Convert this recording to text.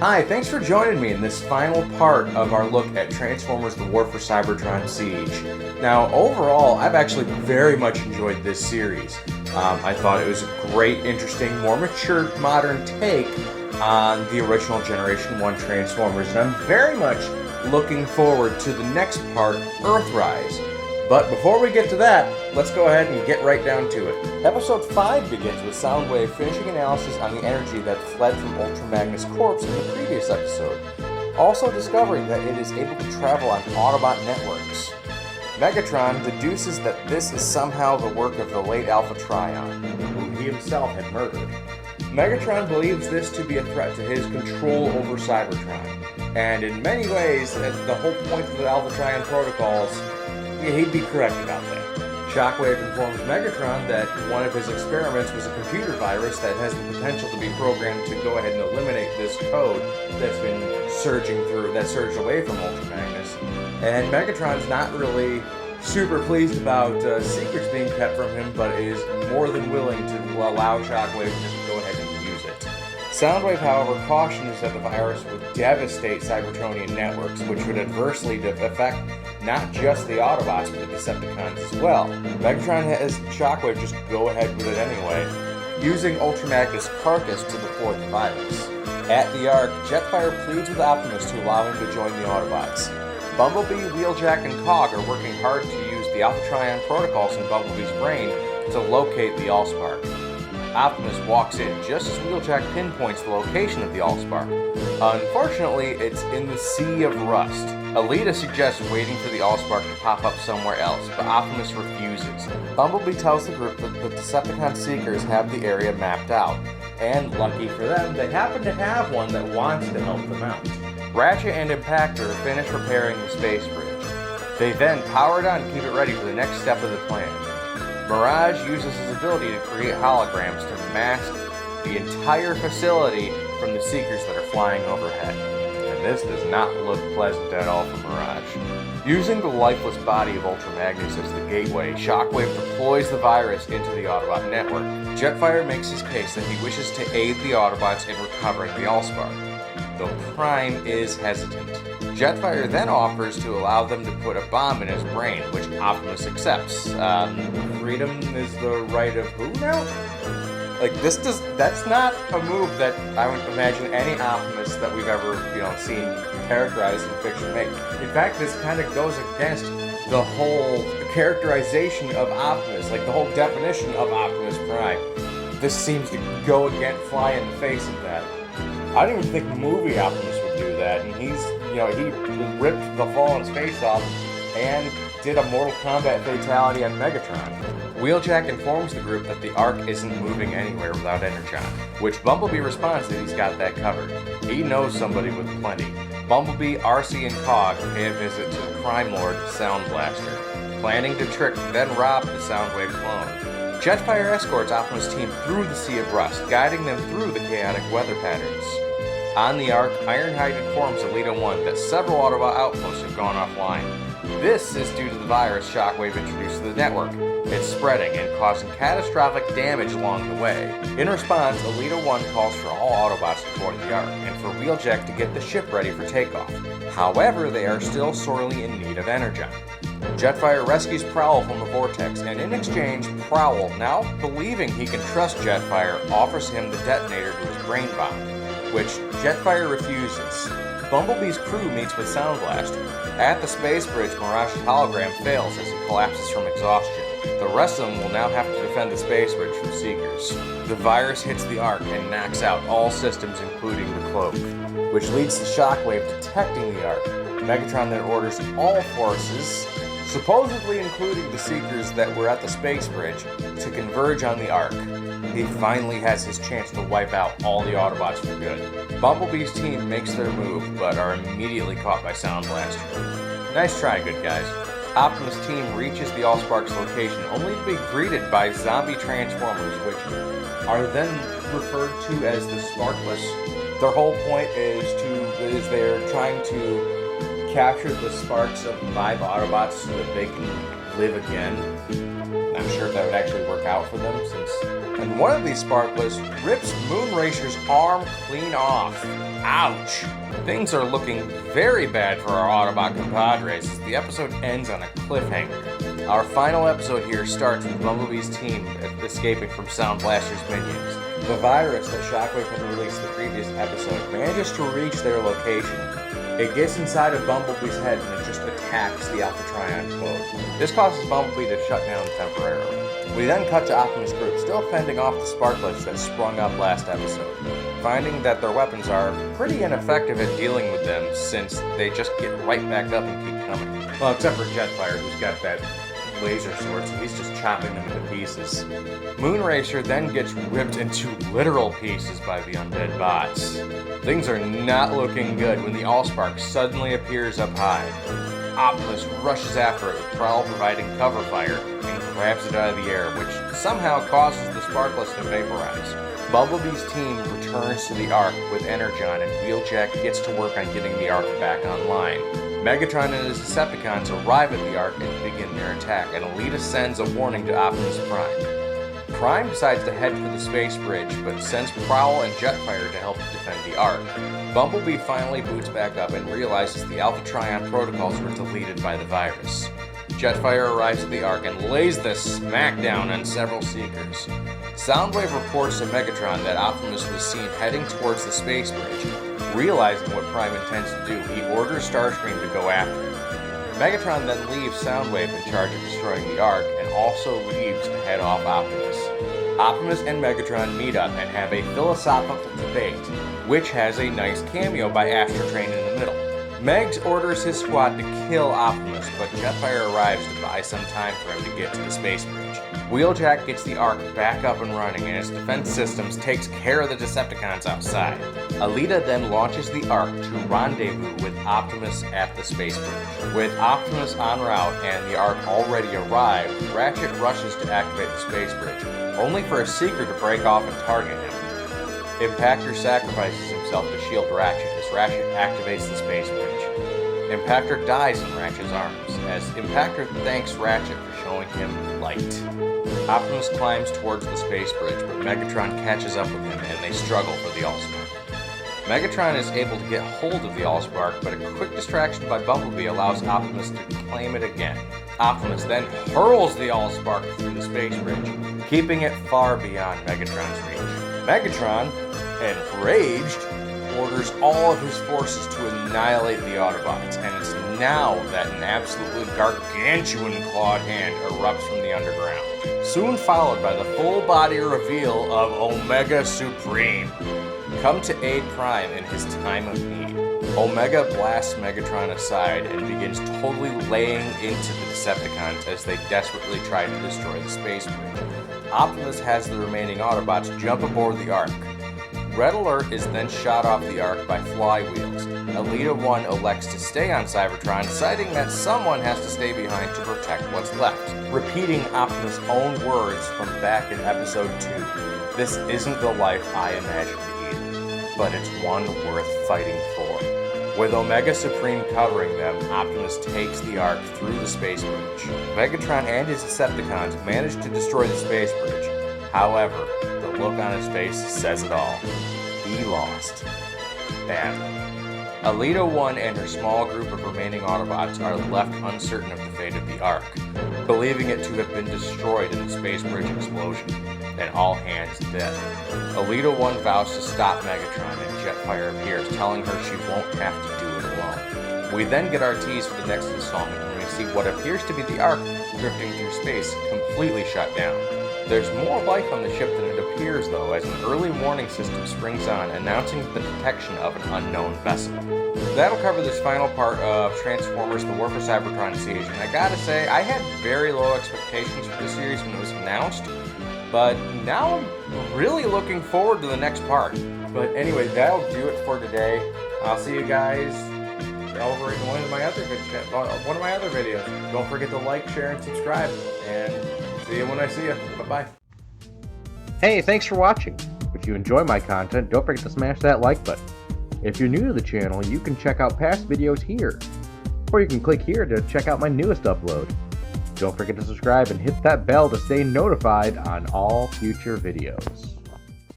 Hi, thanks for joining me in this final part of our look at Transformers: The War for Cybertron Siege. Now, overall, I've actually very much enjoyed this series. I thought it was a great, interesting, more mature, modern take on the original Generation 1 Transformers, and I'm very much looking forward to the next part, Earthrise. But before we get to that, let's go ahead and get right down to it. Episode 5 begins with Soundwave finishing analysis on the energy that fled from Ultra Magnus' corpse in the previous episode, also discovering that it is able to travel on Autobot networks. Megatron deduces that this is somehow the work of the late Alpha Trion, whom he himself had murdered. Megatron believes this to be a threat to his control over Cybertron, and in many ways, the whole point of the Alpha Trion protocols, he'd be correct about that. Shockwave informs Megatron that one of his experiments was a computer virus that has the potential to be programmed to go ahead and eliminate this code that's been that surged away from Ultra Magnus. And Megatron's not really super pleased about secrets being kept from him, but is more than willing to allow Shockwave to just go ahead and use it. Soundwave, however, cautions that the virus would devastate Cybertronian networks, which would adversely affect not just the Autobots, but the Decepticons as well. Megatron has Shockwave just go ahead with it anyway, using Ultra Magnus' carcass to deploy the virus. At the Ark, Jetfire pleads with Optimus to allow him to join the Autobots. Bumblebee, Wheeljack, and Cog are working hard to use the Alpha Trion protocols in Bumblebee's brain to locate the Allspark. Optimus walks in just as Wheeljack pinpoints the location of the Allspark. Unfortunately, it's in the Sea of Rust. Alita suggests waiting for the Allspark to pop up somewhere else, but Optimus refuses. Bumblebee tells the group that the Decepticon Seekers have the area mapped out, and lucky for them, they happen to have one that wants to help them out. Ratchet and Impactor finish repairing the space bridge. They then power it on and keep it ready for the next step of the plan. Mirage uses his ability to create holograms to mask the entire facility from the Seekers that are flying overhead. And this does not look pleasant at all for Mirage. Using the lifeless body of Ultra Magnus as the gateway, Shockwave deploys the virus into the Autobot network. Jetfire makes his case that he wishes to aid the Autobots in recovering the Allspark, though Prime is hesitant. Jetfire then offers to allow them to put a bomb in his brain, which Optimus accepts. Freedom is the right of who now? That's not a move that I would imagine any Optimus that we've ever, seen characterized in fiction make. In fact, this kind of goes against the whole characterization of Optimus, like the whole definition of Optimus Prime. This seems to go fly in the face of that. I don't even think movie Optimus would do that, and he ripped the Fallen's face off and did a Mortal Kombat fatality on Megatron. Wheeljack informs the group that the Ark isn't moving anywhere without Energon, which Bumblebee responds that he's got that covered. He knows somebody with plenty. Bumblebee, RC, and Cog pay a visit to the crime lord Sound Blaster, planning to trick then rob the Soundwave clone. Jetfire escorts Optimus' team through the Sea of Rust, guiding them through the chaotic weather patterns. On the Ark, Ironhide informs Alita 1 that several Autobot outposts have gone offline. This is due to the virus Shockwave introduced to the network. It's spreading and causing catastrophic damage along the way. In response, Alita 1 calls for all Autobots to board the Ark, and for Wheeljack to get the ship ready for takeoff. However, they are still sorely in need of Energon. Jetfire rescues Prowl from the vortex, and in exchange, Prowl, now believing he can trust Jetfire, offers him the detonator to his brain bomb, which Jetfire refuses. Bumblebee's crew meets with Sound Blaster. At the space bridge, Mirage's hologram fails as he collapses from exhaustion. The rest of them will now have to defend the space bridge from Seekers. The virus hits the Ark and knocks out all systems, including the cloak, which leads to Shockwave detecting the Ark. Megatron then orders all forces, supposedly including the Seekers that were at the space bridge, to converge on the Ark. He finally has his chance to wipe out all the Autobots for good. Bumblebee's team makes their move, but are immediately caught by Sound Blaster. Nice try, good guys. Optimus' team reaches the Allspark's location, only to be greeted by zombie Transformers, which are then referred to as the Sparkless. Their whole point is they're trying to capture the sparks of 5 Autobots so that they can live again. Not sure if that would actually work out for them, and one of these Sparkless rips Moonracer's arm clean off. Ouch! Things are looking very bad for our Autobot compadres as the episode ends on a cliffhanger. Our final episode here starts with Bumblebee's team escaping from Sound Blaster's minions. The virus that Shockwave had released the previous episode manages to reach their location. It gets inside of Bumblebee's head and it just attacks the Alpha Trion code. This causes Bumblebee to shut down temporarily. We then cut to Optimus Group still fending off the Sparklets that sprung up last episode, finding that their weapons are pretty ineffective at dealing with them since they just get right back up and keep coming. Well, except for Jetfire, who's got that laser sword, so he's just chopping them into pieces. Moonracer then gets ripped into literal pieces by the undead bots. Things are not looking good when the Allspark suddenly appears up high. Optimus rushes after it with Prowl providing cover fire and grabs it out of the air, which somehow causes the Sparklets to vaporize. Bumblebee's team returns to the Ark with Energon, and Wheeljack gets to work on getting the Ark back online. Megatron and his Decepticons arrive at the Ark and begin their attack, and Alita sends a warning to Optimus Prime. Prime decides to head for the space bridge, but sends Prowl and Jetfire to help defend the Ark. Bumblebee finally boots back up and realizes the Alpha Trion protocols were deleted by the virus. Jetfire arrives at the Ark and lays the smackdown on several Seekers. Soundwave reports to Megatron that Optimus was seen heading towards the space bridge. Realizing what Prime intends to do, he orders Starscream to go after him. Megatron then leaves Soundwave in charge of destroying the Ark and also leaves to head off Optimus. Optimus and Megatron meet up and have a philosophical debate, which has a nice cameo by Astrotrain in the middle. Megs orders his squad to kill Optimus, but Jetfire arrives to buy some time for him to get to the space bridge. Wheeljack gets the Ark back up and running, and its defense systems takes care of the Decepticons outside. Alita then launches the Ark to rendezvous with Optimus at the space bridge. With Optimus en route and the Ark already arrived, Ratchet rushes to activate the space bridge, only for a Seeker to break off and target him. Impactor sacrifices himself to shield Ratchet as Ratchet activates the space bridge. Impactor dies in Ratchet's arms, as Impactor thanks Ratchet for showing him light. Optimus climbs towards the space bridge, but Megatron catches up with him and they struggle for the Allspark. Megatron is able to get hold of the Allspark, but a quick distraction by Bumblebee allows Optimus to claim it again. Optimus then hurls the Allspark through the space bridge, keeping it far beyond Megatron's reach. Megatron, enraged, orders all of his forces to annihilate the Autobots, and it's now that an absolutely gargantuan clawed hand erupts from the underground, soon followed by the full body reveal of Omega Supreme, come to aid Prime in his time of need. Omega blasts Megatron aside and begins totally laying into the Decepticons as they desperately try to destroy the space bridge. Optimus has the remaining Autobots jump aboard the Ark. Red Alert is then shot off the Ark by flywheels. Alita 1 elects to stay on Cybertron, citing that someone has to stay behind to protect what's left, repeating Optimus' own words from back in Episode 2. This isn't the life I imagined either, but it's one worth fighting for. With Omega Supreme covering them, Optimus takes the Ark through the space bridge. Megatron and his Decepticons manage to destroy the space bridge. However, the look on his face says it all. He lost. Badly. Alita 1 and her small group of remaining Autobots are left uncertain of the fate of the Ark, believing it to have been destroyed in the space bridge explosion, and all hands dead. Alita 1 vows to stop Megatron, and Jetfire appears, telling her she won't have to do it alone. We then get our tease for the next installment when we see what appears to be the Ark drifting through space, completely shut down. There's more life on the ship than it appears, though, as an early warning system springs on, announcing the detection of an unknown vessel. That'll cover this final part of Transformers The War for Cybertron Siege, and I gotta say, I had very low expectations for this series when it was announced, but now I'm really looking forward to the next part. But anyway, that'll do it for today. I'll see you guys over in one of my other videos. Don't forget to like, share, and subscribe, and see you when I see you. Bye-bye. Hey, thanks for watching. If you enjoy my content, don't forget to smash that like button. If you're new to the channel, you can check out past videos here, or you can click here to check out my newest upload. Don't forget to subscribe and hit that bell to stay notified on all future videos.